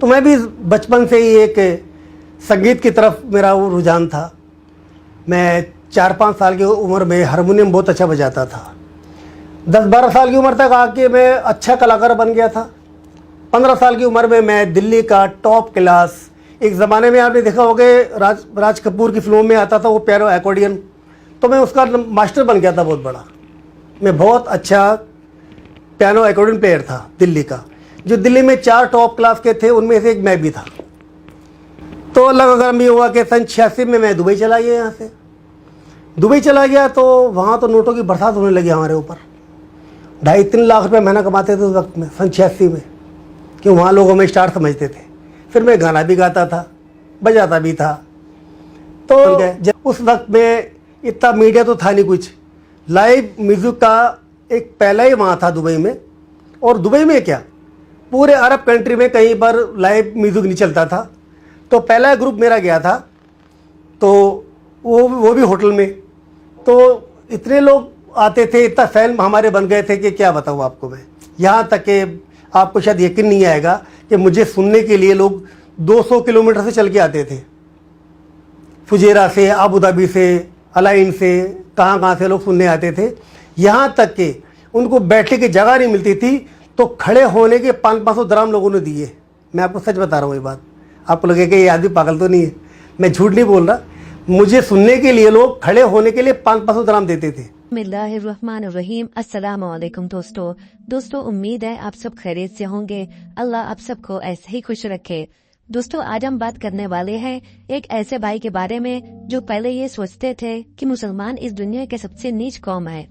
तो मैं भी बचपन से ही एक संगीत की तरफ मेरा वो रुझान था। मैं 4-5 साल की उम्र में हारमोनियम बहुत अच्छा बजाता था। 10-12 साल की उम्र तक आके मैं अच्छा कलाकार बन गया था। 15 साल की उम्र में मैं दिल्ली का टॉप क्लास, एक ज़माने में आपने देखा होगा राज कपूर की फिल्मों में आता था वो पियानो एक्कॉर्डियन, तो मैं उसका मास्टर बन गया था बहुत बड़ा। मैं बहुत अच्छा पियानो एक्कॉर्डियन प्लेयर था दिल्ली का, जो दिल्ली में 4 टॉप क्लास के थे, उनमें से एक मैं भी था। तो अल्लाह का करम ये हुआ कि सन 86 में मैं दुबई चला गया। यहाँ से दुबई चला गया तो वहाँ तो नोटों की बरसात होने लगी हमारे ऊपर। 2.5-3 लाख रुपए महीना कमाते थे उस वक्त में, सन 86 में, कि वहाँ लोग हमें स्टार समझते थे। फिर मैं गाना भी गाता था, बजाता भी था। तो जब उस वक्त में इतना मीडिया तो था नहीं कुछ, लाइव म्यूज़िक का एक पहला ही वहाँ था दुबई में। और दुबई में क्या, पूरे अरब कंट्री में कहीं पर लाइव म्यूज़िक नहीं चलता था। तो पहला ग्रुप मेरा गया था, तो वो भी होटल में। तो इतने लोग आते थे, इतना फैन हमारे बन गए थे कि क्या बताऊँ आपको मैं। यहाँ तक कि आपको शायद यकीन नहीं आएगा कि मुझे सुनने के लिए लोग 200 किलोमीटर से चल के आते थे। फुजेरा से, अबू धाबी से, अलाइन से, कहाँ से लोग सुनने आते थे। यहाँ तक कि उनको बैठने की जगह नहीं मिलती थी, तो खड़े होने के 500-500 दराम लोगों ने दिए। मैं आपको सच बता रहा हूँ ये बात। आपको लगेगा ये आदमी पागल तो नहीं है, मैं झूठ नहीं बोल रहा। मुझे सुनने के लिए लोग खड़े होने के लिए 500-500 दराम देते थे। बिस्मिल्लाहिर्रहमानिर्रहीम। अस्सलाम वालेकुम दोस्तों, उम्मीद है आप सब खैरियत से होंगे। अल्लाह आप सबको ऐसे ही खुश रखे। दोस्तों, आज हम बात करने वाले हैं एक ऐसे भाई के बारे में जो पहले ये सोचते थे कि मुसलमान इस दुनिया के सबसे नीच कौम है।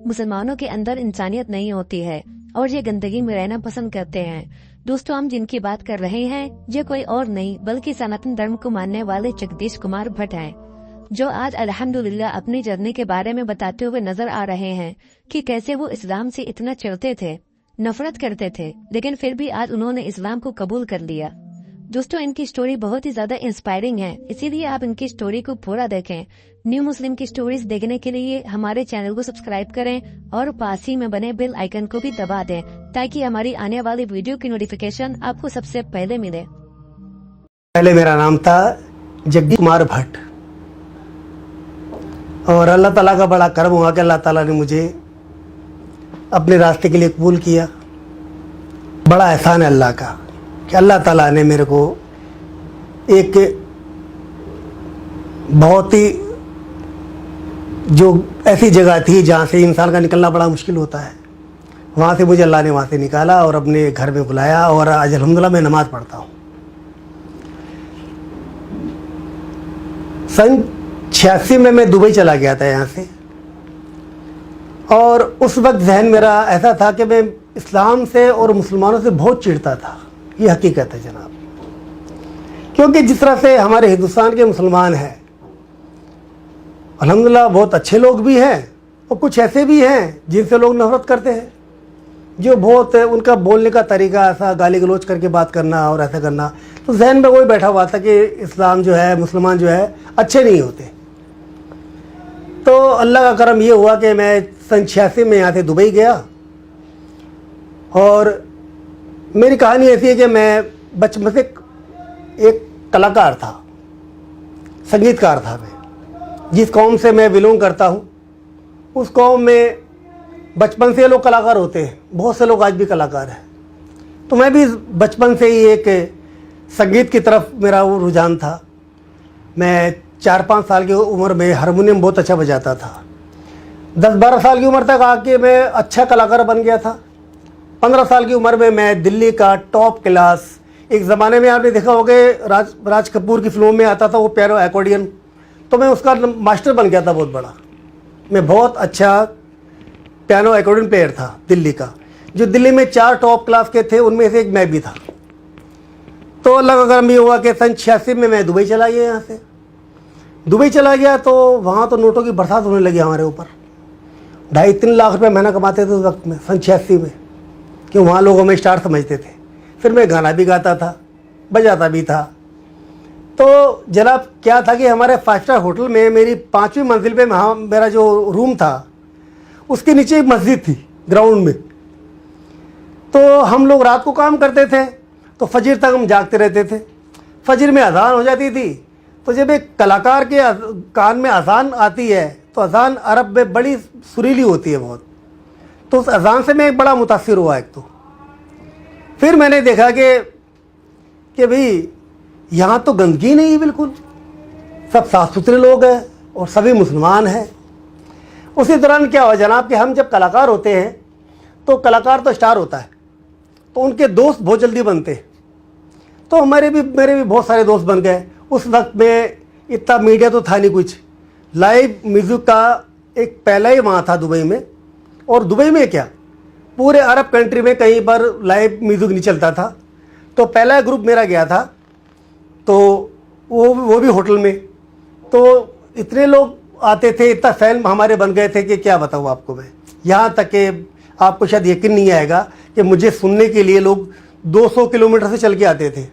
मुसलमानों के अंदर इंसानियत नहीं होती है और ये गंदगी में रहना पसंद करते हैं। दोस्तों, हम जिनकी बात कर रहे हैं ये कोई और नहीं बल्कि सनातन धर्म को मानने वाले जगदीश कुमार भट्ट हैं, जो आज अल्हम्दुलिल्लाह अपनी जर्नी के बारे में बताते हुए नजर आ रहे हैं कि कैसे वो इस्लाम से इतना चिढ़ते थे, नफरत करते थे, लेकिन फिर भी आज उन्होंने इस्लाम को कबूल कर लिया। दोस्तों, इनकी स्टोरी बहुत ही ज्यादा इंस्पायरिंग है, इसीलिए आप इनकी स्टोरी को पूरा देखें। न्यू मुस्लिम की स्टोरीज देखने के लिए हमारे चैनल को सब्सक्राइब करें और पास ही में बने बेल आइकन को भी दबा दें, ताकि हमारी आने वाली वीडियो की नोटिफिकेशन आपको सबसे पहले मिले। पहले मेरा नाम था जगदीश कुमार भट्ट, और अल्लाह ताला का बड़ा करम हुआ कि अल्लाह ताला ने मुझे अपने रास्ते के लिए कबूल किया। बड़ा एहसान है अल्लाह का कि अल्लाह ताला ने मेरे को एक बहुत ही जो ऐसी जगह थी जहाँ से इंसान का निकलना बड़ा मुश्किल होता है, वहाँ से मुझे अल्लाह ने वहाँ से निकाला और अपने घर में बुलाया, और आज अल्हम्दुलिल्लाह मैं नमाज़ पढ़ता हूँ। सन 86 में मैं दुबई चला गया था यहाँ से, और उस वक्त जहन मेरा ऐसा था कि मैं इस्लाम से और मुसलमानों से बहुत चिढ़ता था। ये हकीकत है जनाब, क्योंकि जिस तरह से हमारे हिंदुस्तान के मुसलमान हैं, अल्हम्दुलिल्लाह बहुत अच्छे लोग भी हैं और कुछ ऐसे भी हैं जिनसे लोग नफरत करते हैं, जो बहुत उनका बोलने का तरीका ऐसा गाली गलौज करके बात करना और ऐसा करना। तो जहन में वही बैठा हुआ था कि इस्लाम जो है, मुसलमान जो है अच्छे नहीं होते। तो अल्लाह का करम ये हुआ कि मैं सन 86 में यहाँ से दुबई गया, और मेरी कहानी ऐसी है कि मैं बचपन से एक कलाकार था, संगीतकार था। मैं जिस कौम से मैं बिलोंग करता हूँ, उस कौम में बचपन से लोग कलाकार होते हैं, बहुत से लोग आज भी कलाकार हैं। तो मैं भी बचपन से ही एक संगीत की तरफ मेरा वो रुझान था। मैं 4-5 साल की उम्र में हारमोनियम बहुत अच्छा बजाता था। 10-12 साल की उम्र तक आके मैं अच्छा कलाकार बन गया था। 15 साल की उम्र में मैं दिल्ली का टॉप क्लास, एक ज़माने में आपने देखा होगा राज कपूर की फिल्मों में आता था वो पियानो एक्कॉर्डियन, तो मैं उसका मास्टर बन गया था बहुत बड़ा। मैं बहुत अच्छा पियानो एक्कॉर्डियन प्लेयर था दिल्ली का, जो दिल्ली में 4 टॉप क्लास के थे, उनमें से एक मैं भी था। तो अल्लाह का करम ये हुआ कि सन 86 में मैं दुबई चला गया। यहाँ से दुबई चला गया तो वहाँ तो नोटों की बरसात होने लगी हमारे ऊपर। 2.5-3 लाख रुपए महीना कमाते थे उस वक्त में, सन 86 में, कि वहाँ लोग हमें स्टार समझते थे। फिर मैं गाना भी गाता था, बजाता भी था। तो जनाब क्या था कि हमारे 5 स्टार होटल में मेरी 5वीं मंजिल पे मेरा जो रूम था उसके नीचे एक मस्जिद थी ग्राउंड में। तो हम लोग रात को काम करते थे, तो फजर तक हम जागते रहते थे। फजर में अजान हो जाती थी, तो जब एक कलाकार के कान में अजान आती है तो अजान अरब में बड़ी सुरीली होती है बहुत, तो उस अजान से मैं बड़ा मुतासिर हुआ एक तो। फिर मैंने देखा कि भाई यहाँ तो गंदगी नहीं है बिल्कुल, सब साफ़ सुथरे लोग हैं और सभी मुसलमान हैं। उसी दौरान क्या हुआ जनाब कि हम जब कलाकार होते हैं तो कलाकार तो स्टार होता है, तो उनके दोस्त बहुत जल्दी बनते हैं। तो मेरे भी बहुत सारे दोस्त बन गए। उस वक्त में इतना मीडिया तो था नहीं कुछ, लाइव म्यूज़िक का एक पहला ही वहाँ था दुबई में। और दुबई में क्या, पूरे अरब कंट्री में कहीं पर लाइव म्यूज़िक नहीं चलता था। तो पहला ग्रुप मेरा गया था, तो वो भी होटल में, तो इतने लोग आते थे, इतना फैन हमारे बन गए थे कि क्या बताऊँ आपको मैं। यहाँ तक कि आपको शायद यकीन नहीं आएगा कि मुझे सुनने के लिए लोग 200 किलोमीटर से चल के आते थे,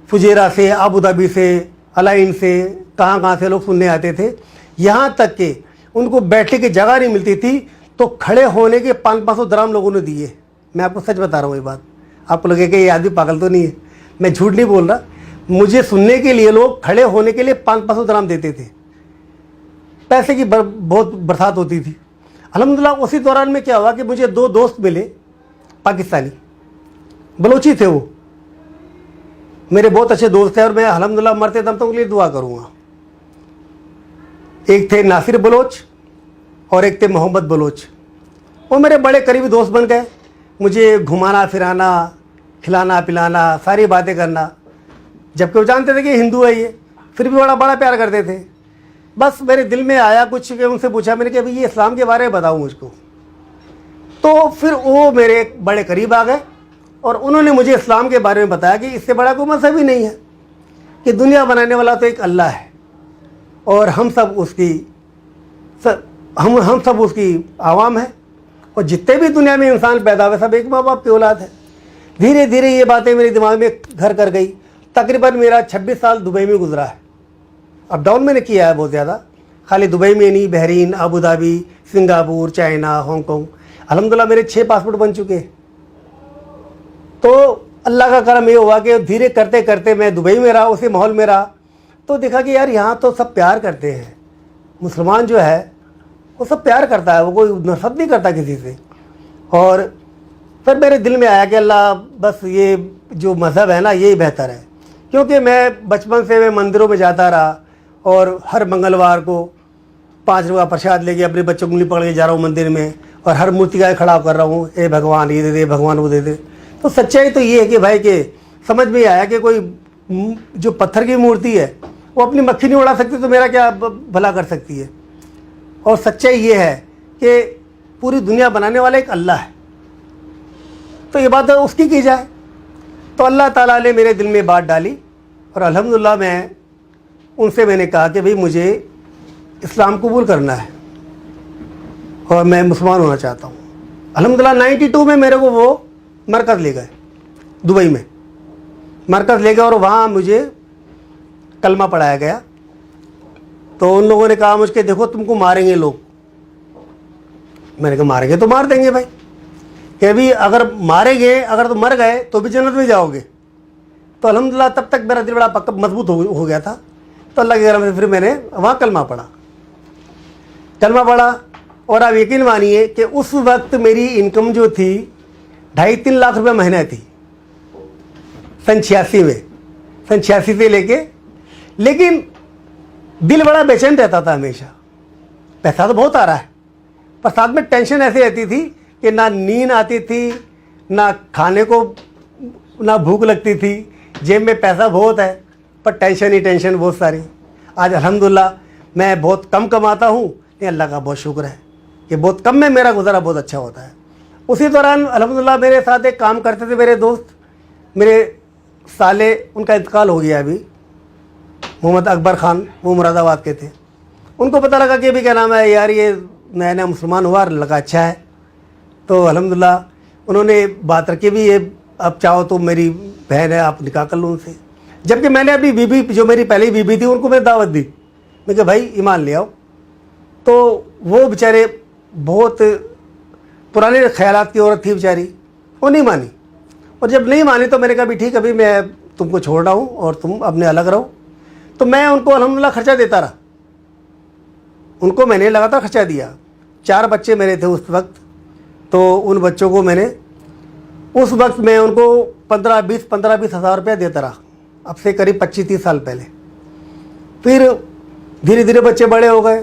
फुजेरा से, अबू धाबी से, अलाइन से, कहाँ से लोग सुनने आते थे। यहाँ तक कि उनको बैठने की जगह नहीं मिलती थी, तो खड़े होने के 500-500 दराम लोगों ने दिए। मैं आपको सच बता रहा हूँ ये बात, आपको लगेगा ये आदमी पागल तो नहीं है, मैं झूठ नहीं बोल रहा। मुझे सुनने के लिए लोग खड़े होने के लिए 500-500 दराम देते थे। पैसे की बहुत बरसात होती थी। अल्हम्दुलिल्लाह उसी दौरान में क्या हुआ कि मुझे 2 दोस्त मिले, पाकिस्तानी, बलोची थे वो, मेरे बहुत अच्छे दोस्त थे और मैं अल्हम्दुलिल्लाह मरते दम तक उनके लिए दुआ करूँगा। एक थे नासिर बलोच और एक थे मोहम्मद बलोच। वो मेरे बड़े करीबी दोस्त बन गए, मुझे घुमाना फिराना, खिलाना पिलाना, सारी बातें करना, जबकि वो जानते थे कि हिंदू है ये, फिर भी बड़ा प्यार करते थे। बस मेरे दिल में आया कुछ कि उनसे पूछा मैंने कि अभी ये इस्लाम के बारे में बताओ मुझको। तो फिर वो मेरे बड़े करीब आ गए और उन्होंने मुझे इस्लाम के बारे में बताया कि इससे बड़ा कोई मज़हब ही नहीं है, कि दुनिया बनाने वाला तो एक अल्लाह है और हम सब उसकी आवाम है, और जितने भी दुनिया में इंसान पैदा हुए सब एक माँ बाप की औलाद है। धीरे धीरे ये बातें मेरे दिमाग में घर कर गई। तकरीबन मेरा 26 साल दुबई में गुजरा है। अप डाउन मैंने किया है बहुत ज़्यादा, खाली दुबई में नहीं, Bahrain, Abu Dhabi, Singapore, China, Hong Kong, अल्हम्दुलिल्लाह मेरे 6 पासपोर्ट बन चुके हैं। तो अल्लाह का करम ये हुआ कि धीरे करते करते मैं दुबई में रहा, उसी माहौल में रहा, तो देखा कि यार यहाँ तो सब प्यार करते हैं। मुसलमान जो है वो सब प्यार करता है, वो कोई नफरत नहीं करता किसी से। और फिर मेरे दिल में आया कि अल्लाह बस ये जो मज़हब है ना यही बेहतर है, क्योंकि मैं बचपन से मैं मंदिरों में जाता रहा और हर मंगलवार को 5 रुपये प्रसाद लेके अपने बच्चों को उंगली पकड़ के जा रहा हूँ मंदिर में, और हर मूर्ति का खड़ा कर रहा हूँ, ए भगवान ये दे दे, भगवान वो दे दे। तो सच्चाई तो ये है कि भाई के समझ में आया कि कोई जो पत्थर की मूर्ति है वो अपनी मक्खी नहीं उड़ा सकती, तो मेरा क्या भला कर सकती है। और सच्चाई ये है कि पूरी दुनिया बनाने वाला एक अल्लाह है, तो ये बात उसकी की जाए। तो अल्लाह ताला ने मेरे दिल में बात डाली और अल्हम्दुलिल्लाह मैंने कहा कि भाई मुझे इस्लाम कबूल करना है और मैं मुसलमान होना चाहता हूँ। अल्हम्दुलिल्लाह 92 में मेरे को वो मरकज़ ले गए, दुबई में मरकज़ ले गए और वहाँ मुझे कलमा पढ़ाया गया। तो उन लोगों ने कहा मुझे, देखो तुमको मारेंगे लोग। मैंने कहा मारेंगे तो मार देंगे भाई, कि अभी अगर मारेंगे, अगर तो मर गए तो भी जन्नत में जाओगे। तो अल्हम्दुलिल्लाह तब तक मेरा दिल बड़ा पक्का मजबूत हो गया था। तो अल्लाह के करम से फिर मैंने वहाँ कलमा पढ़ा और आप यकीन मानिए कि उस वक्त मेरी इनकम जो थी 2.5-3 लाख रुपये महीना थी, सन 86 में, सन 86 से लेके। लेकिन दिल बड़ा बेचैन रहता था हमेशा। पैसा तो बहुत आ रहा है, पर साथ में टेंशन ऐसी रहती थी कि ना नींद आती थी, ना खाने को, ना भूख लगती थी। जेब में पैसा बहुत है पर टेंशन ही टेंशन बहुत सारी। आज अल्हम्दुलिल्लाह मैं बहुत कम कमाता हूँ, ये अल्लाह का बहुत शुक्र है कि बहुत कम में मेरा गुजारा बहुत अच्छा होता है। उसी दौरान अल्हम्दुलिल्लाह मेरे साथ एक काम करते थे मेरे दोस्त, मेरे साले, उनका इंतकाल हो गया अभी, मोहम्मद अकबर ख़ान, वो मुरादाबाद के थे। उनको पता लगा कि अभी क्या नाम है यार, ये नया नया मुसलमान हुआ, लगा अच्छा है। तो अल्हम्दुलिल्लाह उन्होंने बात रखी भी, ये अब चाहो तो मेरी बहन है, आप निकाह कर लो उनसे। जबकि मैंने अभी बीबी, जो मेरी पहली बीबी थी, उनको मैं दावत दी, मैं कहा भाई ईमान ले आओ। तो वो बेचारे बहुत पुराने ख्यालात की औरत थी बेचारी, वो नहीं मानी। और जब नहीं मानी तो मैंने कहा भी ठीक, अभी मैं तुमको छोड़ रहा हूँ और तुम अपने अलग रहो। तो मैं उनको अल्हम्दुलिल्लाह खर्चा देता रहा, उनको मैंने लगातार खर्चा दिया। 4 बच्चे मेरे थे उस वक्त, तो उन बच्चों को मैंने उस वक्त मैं उनको 15-20 हज़ार रुपया देता रहा, अब से करीब 25-30 साल पहले। फिर धीरे धीरे बच्चे बड़े हो गए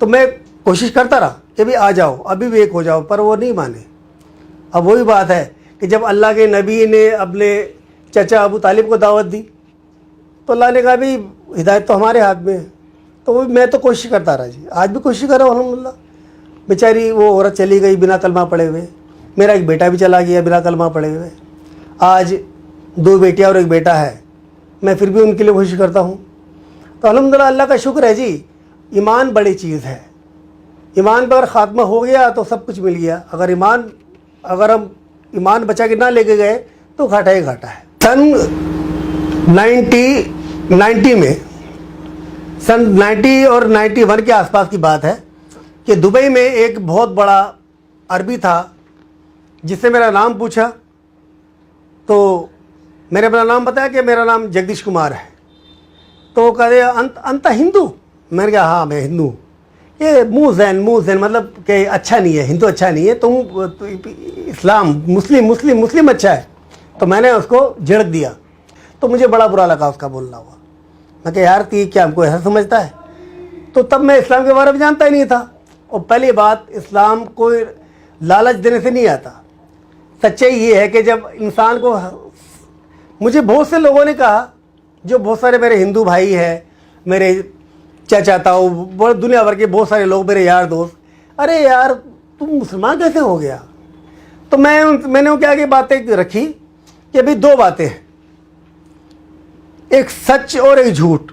तो मैं कोशिश करता रहा कि भी आ जाओ, अभी भी एक हो जाओ, पर वो नहीं माने। अब वही बात है कि जब अल्लाह के नबी ने अपने चचा अबू तालिब को दावत दी तो अल्लाह ने कहा भी हिदायत तो हमारे हाथ में है। तो मैं तो कोशिश करता रहा जी, आज भी कोशिश कर रहा हूँ अल्हम्दुलिल्लाह। बेचारी वो औरत चली गई बिना कलमा पढ़े हुए, मेरा एक बेटा भी चला गया बिना कलमा पढ़े हुए। आज 2 बेटियाँ और 1 बेटा है, मैं फिर भी उनके लिए कोशिश करता हूँ। तो अल्हम्दुलिल्लाह अल्लाह का शुक्र है जी। ईमान बड़ी चीज़ है, ईमान पर अगर ख़ात्मा हो गया तो सब कुछ मिल गया। अगर हम ईमान बचा के ना लेके गए तो घाटा ही घाटा है। सन 90 और 91 के आसपास की बात है कि दुबई में एक बहुत बड़ा अरबी था जिससे मेरा नाम पूछा, तो मैंने अपना नाम बताया कि मेरा नाम जगदीश कुमार है। तो वो कह रहे अंत हिंदू? मैंने कहा हाँ मैं हिंदू। ये मुँह जैन मतलब कि अच्छा नहीं है, हिंदू अच्छा नहीं है, तुम इस्लाम मुस्लिम अच्छा है। तो मैंने उसको झिड़क दिया, तो मुझे बड़ा बुरा लगा उसका बोलना हुआ। मैं कहा यार ती क्या हमको ऐसा समझता है? तो तब मैं इस्लाम के बारे में जानता ही नहीं था। और पहली बात, इस्लाम को लालच देने से नहीं आता। सच्चाई ये है कि जब इंसान को, मुझे बहुत से लोगों ने कहा, जो बहुत सारे मेरे हिंदू भाई हैं, मेरे चाचा ताऊ, दुनिया भर के बहुत सारे लोग, मेरे यार दोस्त, अरे यार तुम मुसलमान कैसे हो गया? तो मैंने उनके आगे बातें रखी कि अभी 2 बातें हैं, एक सच और एक झूठ।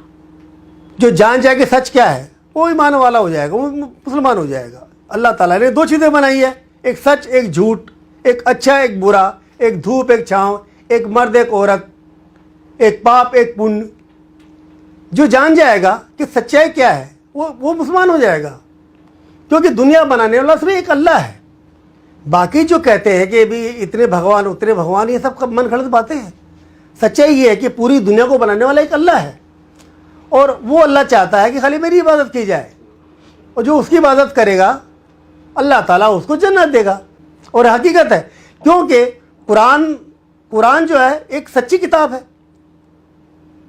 जो जान जाए कि सच क्या है वो ईमान वाला हो जाएगा, वो मुसलमान हो जाएगा। अल्लाह ताला ने 2 चीज़ें बनाई है, एक सच एक झूठ, एक अच्छा एक बुरा, एक धूप एक छाँव, एक मर्द एक औरत, एक पाप एक पुण्य। जो जान जाएगा कि सच्चाई क्या है वो मुसलमान हो जाएगा, क्योंकि दुनिया बनाने वाला सिर्फ एक अल्लाह है। बाकी जो कहते हैं कि भी इतने भगवान उतने भगवान, ये सब मन गलत बातें हैं। सच्चाई ये है कि पूरी दुनिया को बनाने वाला एक अल्लाह है, और वो अल्लाह चाहता है कि खाली मेरी इबादत की जाए, और जो उसकी इबादत करेगा अल्लाह ताला उसको जन्नत देगा। और हकीकत है, क्योंकि कुरान जो है एक सच्ची किताब है।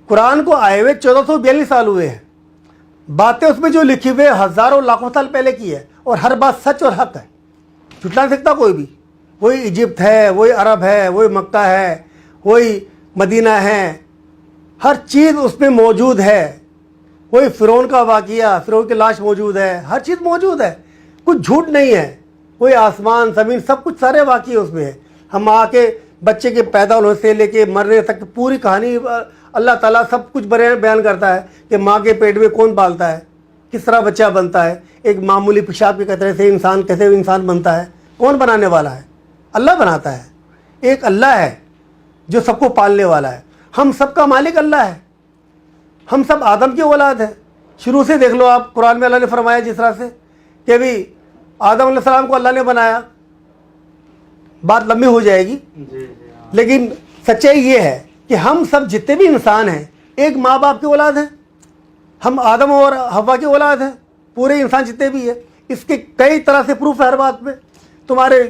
कुरान को आए हुए 1442 साल हुए हैं, बातें उसमें जो लिखी हुई हज़ारों लाखों साल पहले की है, और हर बात सच और हक है, झुटला सकता कोई भी। वही इजिप्ट है, वही अरब है, वही मक्का है, वही मदीना है, हर चीज़ उसमें मौजूद है। वही फ़िरौन का वाक़िया, फ़िरौन की लाश मौजूद है, हर चीज़ मौजूद है, कुछ झूठ नहीं है। वही आसमान ज़मीन सब कुछ सारे वाक़िए उसमें है। हम माँ के बच्चे के पैदा होने से लेके मरने तक पूरी कहानी अल्लाह ताला सब कुछ बयान करता है कि माँ के पेट में कौन पालता है, किस तरह बच्चा बनता है, एक मामूली पेशाब के कतरे से इंसान कैसे इंसान बनता है, कौन बनाने वाला है? अल्लाह बनाता है। एक अल्लाह है जो सबको पालने वाला है। हम सबका मालिक अल्लाह है। हम सब आदम की औलाद है। शुरू से देख लो आप, कुरान में अल्लाह ने फरमाया जिस तरह से कि भी आदम अलैहिस्सलाम को अल्लाह ने बनाया, बात लंबी हो जाएगी, लेकिन सच्चाई ये है कि हम सब जितने भी इंसान हैं एक माँ बाप की औलाद हैं। हम आदम और हवा की औलाद हैं, पूरे इंसान जितने भी है। इसके कई तरह से प्रूफ है हर बात में। तुम्हारे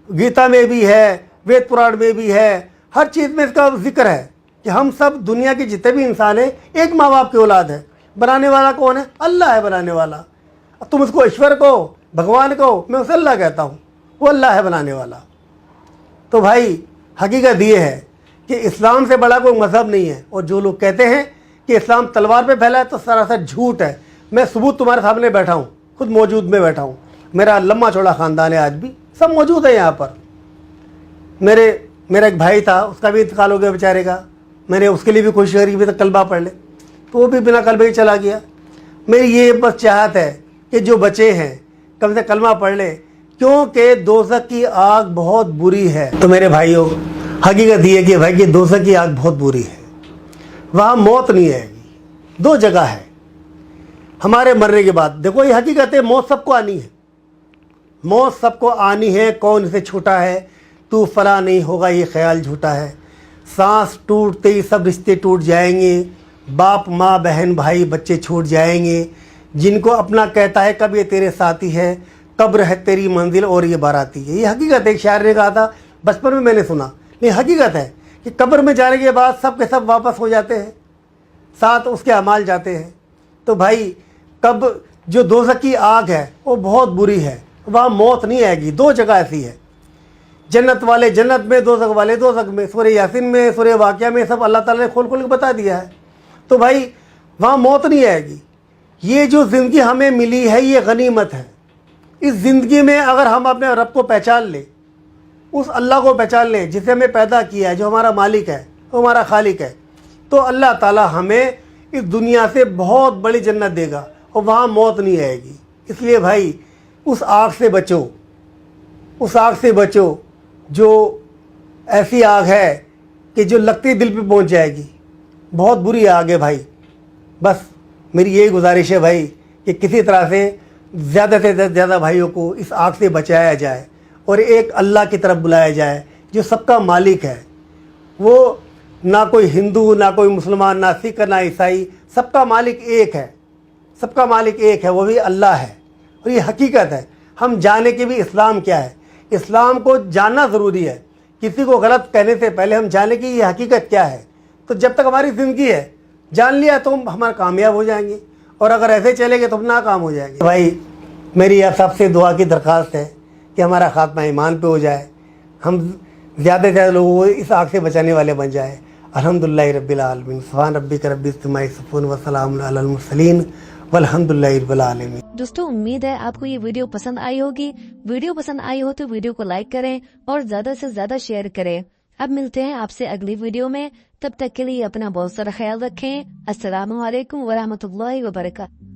गीता में भी है, वेद पुराण में भी है, हर चीज़ में इसका जिक्र है कि हम सब दुनिया के जितने भी इंसान हैं एक माँ बाप की औलाद है। बनाने वाला कौन है? अल्लाह है बनाने वाला। तुम उसको ईश्वर कहो, भगवान कहो, मैं उसे अल्लाह कहता हूँ, वो अल्लाह है बनाने वाला। तो भाई हकीकत ये है कि इस्लाम से बड़ा कोई मज़हब नहीं है। और जो लोग कहते हैं कि इस्लाम तलवार पे फैला है तो सरासर झूठ है। मैं सबूत तुम्हारे सामने बैठा हूँ, खुद मौजूद में बैठा हूँ। मेरा लम्बा चौड़ा ख़ानदान है, आज भी सब मौजूद है यहाँ पर। मेरा एक भाई था, उसका भी इंतकाल हो गया बेचारे का। मैंने उसके लिए भी कोशिश करी भी तो कलमा पढ़ ले, तो वो भी बिना कलमे के चला गया। मेरी ये बस चाहत है कि जो बचे हैं कम से कलमा पढ़ ले, क्योंकि दोज़ख की आग बहुत बुरी है। तो मेरे भाइयों, हकीकत ये है कि भाई कि दोज़ख की आग बहुत बुरी है, वहाँ मौत नहीं आएगी। 2 जगह है हमारे मरने के बाद। देखो ये हकीकत है, मौत सबको आनी है, मौत सबको आनी है। कौन इसे छूटा है? तू फला नहीं होगा, ये ख्याल झूठा है। सांस टूटते ही सब रिश्ते टूट जाएंगे, बाप माँ बहन भाई बच्चे छूट जाएंगे। जिनको अपना कहता है कब ये तेरे साथी है, कब्र है तेरी मंजिल और ये बाराती है। ये हकीकत है, एक शायर ने कहा था, बचपन में मैंने सुना, लेकिन हकीकत है कि कब्र में जाने के बाद सब के सब वापस हो जाते हैं, साथ उसके अमाल जाते हैं। तो भाई कब जो दोज़ख की आग है वो बहुत बुरी है, वहाँ मौत नहीं आएगी। दो जगह ऐसी है, जन्नत वाले जन्नत में, दोज़ख वाले दोज़ख में। सूरह यासीन में, सूरह वाक़िया में सब अल्लाह ताला ने खोल खोल के बता दिया है। तो भाई वहाँ मौत नहीं आएगी। ये जो ज़िंदगी हमें मिली है ये गनीमत है। इस ज़िंदगी में अगर हम अपने रब को पहचान लें, उस अल्लाह को पहचान लें जिसे हमें पैदा किया है, जो हमारा मालिक है, वो हमारा खालिक है, तो अल्लाह ताला हमें इस दुनिया से बहुत बड़ी जन्नत देगा और वहाँ मौत नहीं आएगी। इसलिए भाई उस आग से बचो, उस आग से बचो जो ऐसी आग है कि जो लगती दिल पे पहुँच जाएगी। बहुत बुरी आग है भाई। बस मेरी यही गुजारिश है भाई कि किसी तरह से ज़्यादा भाइयों को इस आग से बचाया जाए और एक अल्लाह की तरफ बुलाया जाए जो सबका मालिक है। वो ना कोई हिंदू, ना कोई मुसलमान, ना सिख, ना ईसाई, सबका मालिक एक है। सबका मालिक एक है, वो भी अल्लाह है। और ये हकीकत है। हम जाने कि भी इस्लाम क्या है, इस्लाम को जानना ज़रूरी है। किसी को गलत कहने से पहले हम जाने कि ये हकीकत क्या है। तो जब तक हमारी ज़िंदगी है, जान लिया तो हम हमारा कामयाब हो जाएंगे, और अगर ऐसे चलेंगे तो हम नाकाम हो जाएंगे। भाई मेरी आप सबसे दुआ की दरख्वास्त है कि हमारा खात्मा ईमान पे हो जाए, हम ज़्यादा से ज़्यादा लोगों को इस आग से बचाने वाले बन जाए। अल्हम्दुलिल्लाहि रब्बिल आलमीन, सुब्हान रब्बिका रब्बिल इज़्ज़ति अम्मा यसिफून व सलामुन अलल मुरसलीन वल्हम्दुलिल्लाहि रब्बिल आलमीन। दोस्तों उम्मीद है आपको ये वीडियो पसंद आई होगी। वीडियो पसंद आई हो तो वीडियो को लाइक करें और ज्यादा से ज्यादा शेयर करें। अब मिलते हैं आपसे अगली वीडियो में, तब तक के लिए अपना बहुत सारा ख्याल रखें। अस्सलामु अलैकुम वरहमतुल्लाहि वबरकातुहू।